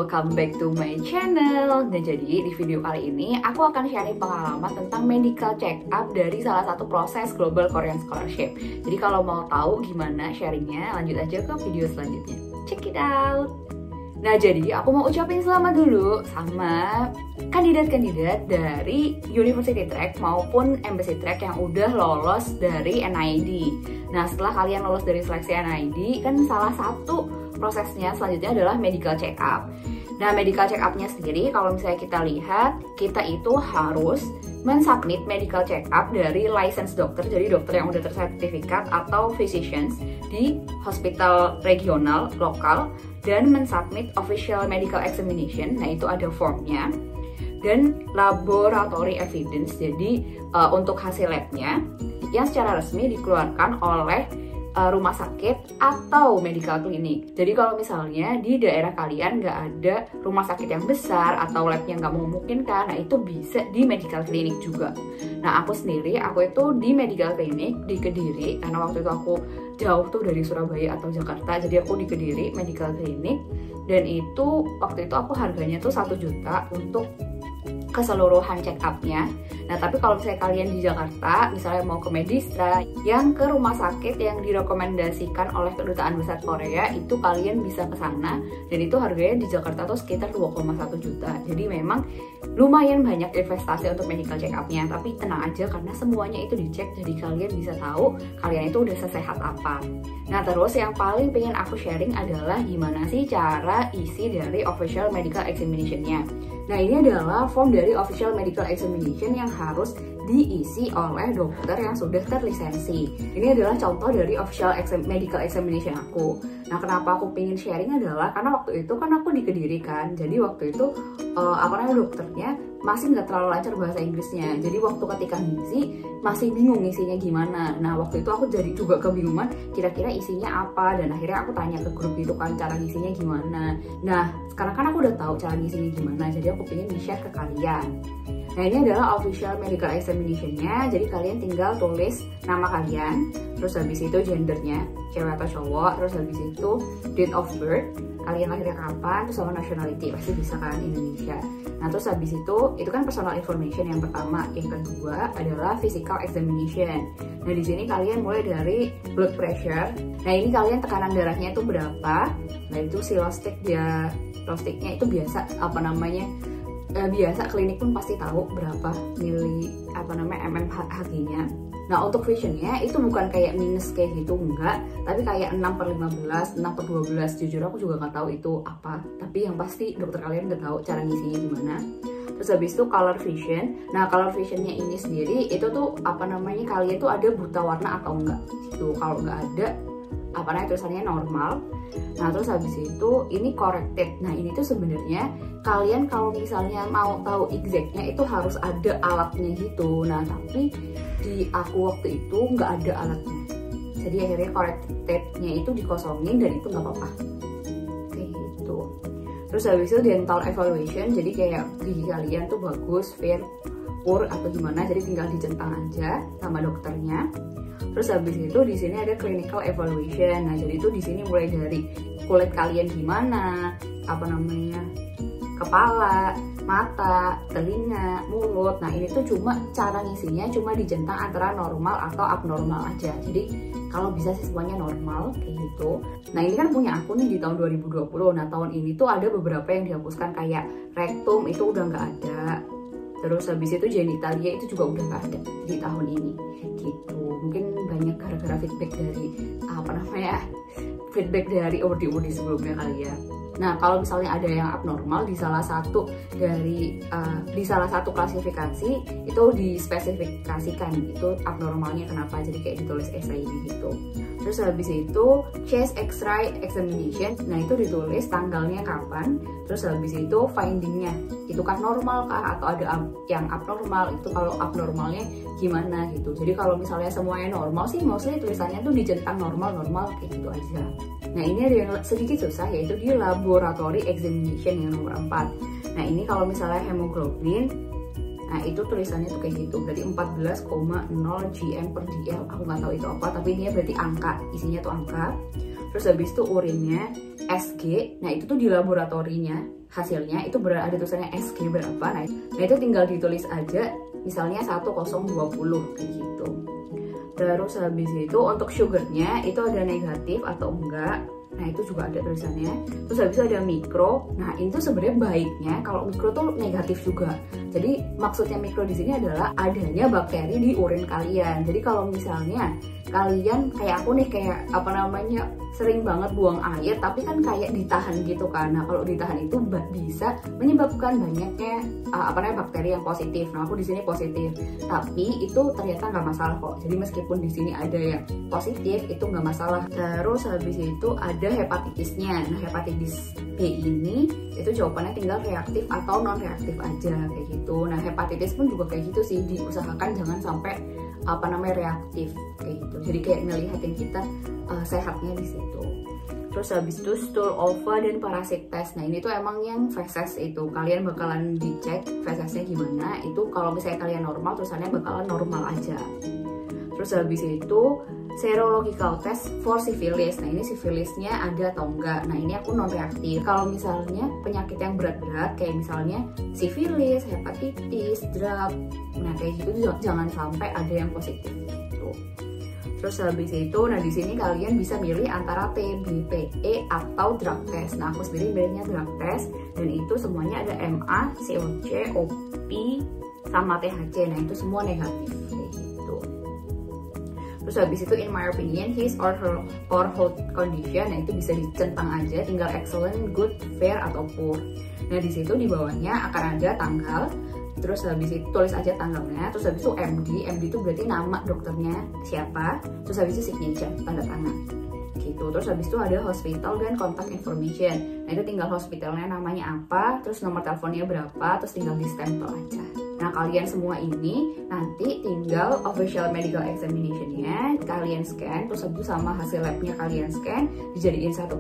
welcome back to my channel. Nah, jadi di video kali ini aku akan sharing pengalaman tentang medical check up dari salah satu proses Global Korean Scholarship. Jadi kalau mau tahu gimana sharingnya, lanjut aja ke video selanjutnya. Check it out. Nah, jadi aku mau ucapin selamat dulu sama kandidat-kandidat dari University Track maupun Embassy Track yang udah lolos dari NID. Nah, setelah kalian lolos dari seleksi NID, kan salah satu prosesnya selanjutnya adalah medical check up. Nah, medical check up-nya sendiri, kalau misalnya kita lihat, kita itu harus mensubmit medical check up dari licensed dokter, jadi dokter yang udah tersertifikat atau physicians di hospital regional, lokal, dan mensubmit official medical examination, nah itu ada formnya, dan laboratory evidence, jadi untuk hasil labnya yang secara resmi dikeluarkan oleh rumah sakit atau medical clinic. Jadi kalau misalnya di daerah kalian nggak ada rumah sakit yang besar atau labnya nggak memungkinkan, nah itu bisa di medical clinic juga. Nah, aku sendiri, aku itu di medical clinic di Kediri, karena waktu itu aku jauh tuh dari Surabaya atau Jakarta, jadi aku di Kediri medical clinic, dan itu waktu itu aku harganya tuh 1 juta untuk keseluruhan check up-nya. Nah, tapi kalau misalnya kalian di Jakarta, misalnya mau ke Medistra, yang ke rumah sakit yang direkomendasikan oleh Kedutaan Besar Korea, itu kalian bisa ke sana, dan itu harganya di Jakarta tuh sekitar 2,1 juta. Jadi memang lumayan banyak investasi untuk medical check up-nya, tapi tenang aja karena semuanya itu dicek, jadi kalian bisa tahu kalian itu udah sesehat apa. Nah, terus yang paling pengen aku sharing adalah gimana sih cara isi dari official medical examination-nya. Nah, ini adalah form dari official medical examination yang harus diisi oleh dokter yang sudah terlisensi. Ini adalah contoh dari official medical examination aku. Nah, kenapa aku pengen sharing adalah karena waktu itu kan aku di Kediri kan, jadi waktu itu dokternya masih nggak terlalu lancar bahasa Inggrisnya. Jadi waktu ketika ngisi masih bingung isinya gimana. Nah, waktu itu aku jadi juga kebingungan kira-kira isinya apa, dan akhirnya aku tanya ke grup itu kan cara ngisinya gimana. Nah, sekarang kan aku udah tahu cara ngisinya gimana, jadi aku pengen di-share ke kalian. Nah, ini adalah official medical examination-nya, jadi kalian tinggal tulis nama kalian, terus habis itu gendernya, cewek atau cowok, terus habis itu date of birth, kalian lahirnya kapan, terus sama nationality, pasti bisa kan Indonesia. Nah, terus habis itu kan personal information yang pertama. Yang kedua adalah physical examination. Nah, di sini kalian mulai dari blood pressure. Nah, ini kalian tekanan darahnya itu berapa. Nah, itu silostiknya itu biasa biasa klinik pun pasti tahu berapa mmHg-nya. Nah, untuk visionnya itu bukan kayak minus kayak gitu, enggak, tapi kayak 6/15, 6/12. Jujur aku juga nggak tahu itu apa, tapi yang pasti dokter kalian udah tahu cara ngisinya gimana. Terus habis itu color vision. Nah, color visionnya ini sendiri itu tuh kalian tuh ada buta warna atau enggak gitu. Kalau nggak ada, tulisannya normal. Nah, terus habis itu ini corrected. Nah, ini tuh sebenarnya kalian kalau misalnya mau tahu exactnya itu harus ada alatnya gitu. Nah, tapi di aku waktu itu nggak ada alatnya, jadi akhirnya corrected-nya itu dikosongin, dan itu nggak apa-apa kayak gitu. Terus habis itu dental evaluation, jadi kayak gigi kalian tuh bagus, fair, pur atau gimana, jadi tinggal dicentang aja sama dokternya. Terus habis itu di sini ada clinical evaluation. Nah, jadi itu di sini mulai dari kulit kalian gimana, kepala, mata, telinga, mulut. Nah, ini tuh cuma cara ngisinya cuma dijentang antara normal atau abnormal aja. Jadi kalau bisa sih semuanya normal kayak gitu. Nah, ini kan punya aku nih di tahun 2020. Nah, tahun ini tuh ada beberapa yang dihapuskan, kayak rektum itu udah nggak ada. Terus habis itu genitalia itu juga udah nggak ada di tahun ini gitu. Mungkin banyak gara-gara feedback dari award-award sebelumnya kali ya. Nah, kalau misalnya ada yang abnormal di salah satu klasifikasi itu dispesifikasikan itu abnormalnya kenapa, jadi kayak ditulis SID gitu. Terus habis itu chest X-ray examination. Nah, itu ditulis tanggalnya kapan, terus habis itu findingnya itu kan normal kah atau ada yang abnormal, itu kalau abnormalnya gimana gitu. Jadi kalau misalnya semuanya normal sih mostly tulisannya tuh dicentang normal kayak gitu aja. Nah, ini ada yang sedikit susah, yaitu di laboratory examination yang nomor 4. Nah, ini kalau misalnya hemoglobin, nah itu tulisannya tuh kayak gitu, berarti 14,0 gm per dl. Aku nggak tahu itu apa, tapi ini berarti angka, isinya tuh angka. Terus habis itu urinnya SG, nah itu tuh di laboratorinya hasilnya itu ada tulisannya SG berapa. Nah itu tinggal ditulis aja misalnya 1020 kayak gitu. Terus habis itu untuk sugarnya itu ada negatif atau enggak. Nah itu juga ada tulisannya. Terus habis itu ada mikro. Nah itu sebenarnya baiknya kalau mikro tuh negatif juga. Jadi maksudnya mikro di sini adalah adanya bakteri di urin kalian. Jadi kalau misalnya kalian kayak aku nih, kayak apa namanya, sering banget buang air tapi kan kayak ditahan gitu kan. Nah kalau ditahan itu bisa menyebabkan banyaknya bakteri yang positif. Nah aku di sini positif, tapi itu ternyata nggak masalah kok. Jadi meskipun di sini ada yang positif itu nggak masalah. Terus habis itu ada hepatitisnya. Nah hepatitis B ini itu jawabannya tinggal reaktif atau non reaktif aja kayak gitu. Nah hepatitis pun juga kayak gitu sih, diusahakan jangan sampai reaktif kayak gitu. Jadi kayak ngelihatin kita sehatnya di situ. Terus habis itu stool ova dan parasit test. Nah ini tuh emang yang feses itu kalian bakalan dicek fesesnya gimana. Itu kalau misalnya kalian normal, tulisannya bakalan normal aja. Terus habis itu serological test for syphilis. Nah ini syphilisnya ada atau enggak. Nah ini aku non reaktif. Kalau misalnya penyakit yang berat-berat kayak misalnya syphilis, hepatitis, DRAP, nah kayak gitu jangan sampai ada yang positif gitu. Terus habis itu, nah di sini kalian bisa milih antara TB, PE atau drug test. Nah aku sendiri milihnya drug test dan itu semuanya ada MA, COC, OP, sama THC. Nah itu semua negatif kayak gitu. Terus habis itu in my opinion his or her condition, nah itu bisa dicentang aja, tinggal excellent, good, fair atau poor. Nah di situ di bawahnya akan ada tanggal. Terus habis itu tulis aja tanggalnya. Terus habis itu MD itu berarti nama dokternya siapa. Terus habis itu signature, tanda tangan gitu. Terus habis itu ada hospital dan contact information. Nah itu tinggal hospitalnya namanya apa, terus nomor teleponnya berapa, terus tinggal di stempel aja. Nah kalian semua ini nanti tinggal official medical examination-nya kalian scan, terus habis itu sama hasil labnya kalian scan, dijadiin satu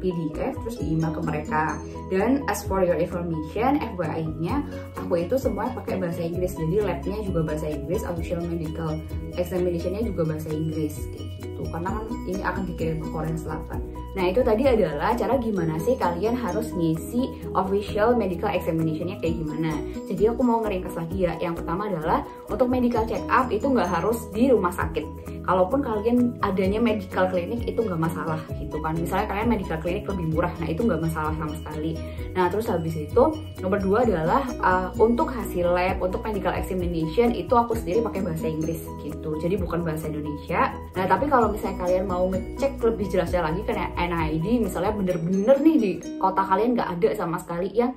PDF, terus di-email ke mereka. Dan as for your information, FYI-nya aku itu semua pakai bahasa Inggris, jadi labnya juga bahasa Inggris, official medical examination-nya juga bahasa Inggris kayak gitu, karena kan ini akan dikirim ke Korea Selatan. Nah itu tadi adalah cara gimana sih kalian harus ngisi official medical examination-nya kayak gimana. Jadi aku mau ngeringkas lagi ya. Yang pertama adalah untuk medical check up itu nggak harus di rumah sakit. Kalaupun kalian adanya medical clinic itu nggak masalah gitu kan. Misalnya kalian medical clinic lebih murah, nah itu nggak masalah sama sekali. Nah terus habis itu nomor 2 adalah untuk hasil lab, untuk medical examination itu aku sendiri pakai bahasa Inggris gitu. Jadi bukan bahasa Indonesia. Nah tapi kalau misalnya kalian mau ngecek lebih jelasnya lagi kayak NID, misalnya bener-bener nih di kota kalian nggak ada sama sekali yang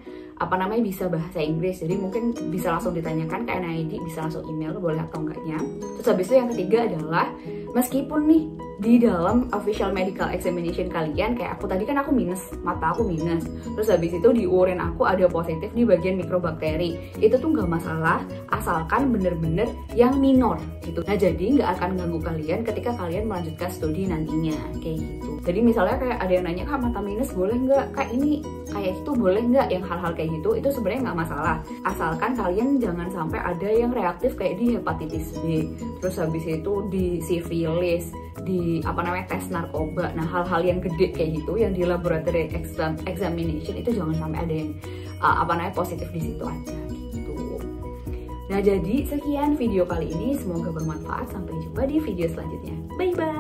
bisa bahasa Inggris, jadi mungkin bisa langsung ditanyakan ke NID, bisa langsung email boleh atau enggaknya. Terus habis itu yang ketiga adalah meskipun nih di dalam official medical examination kalian, kayak aku tadi kan aku minus, mata aku minus, terus habis itu di urin aku ada positif di bagian mikrobakteri, itu tuh nggak masalah asalkan bener-bener yang minor gitu. Nah jadi nggak akan ganggu kalian ketika kalian melanjutkan studi nantinya kayak gitu. Jadi misalnya kayak ada yang nanya, kak mata minus boleh nggak, kak ini kayak itu boleh nggak, yang hal-hal kayak gitu itu sebenarnya nggak masalah asalkan kalian jangan sampai ada yang reaktif kayak di hepatitis B, terus habis itu di syphilis, di tes narkoba. Nah hal-hal yang gede kayak gitu yang di laboratory examination itu jangan sampai ada yang positif di situ aja gitu. Nah jadi sekian video kali ini, semoga bermanfaat, sampai jumpa di video selanjutnya, bye bye.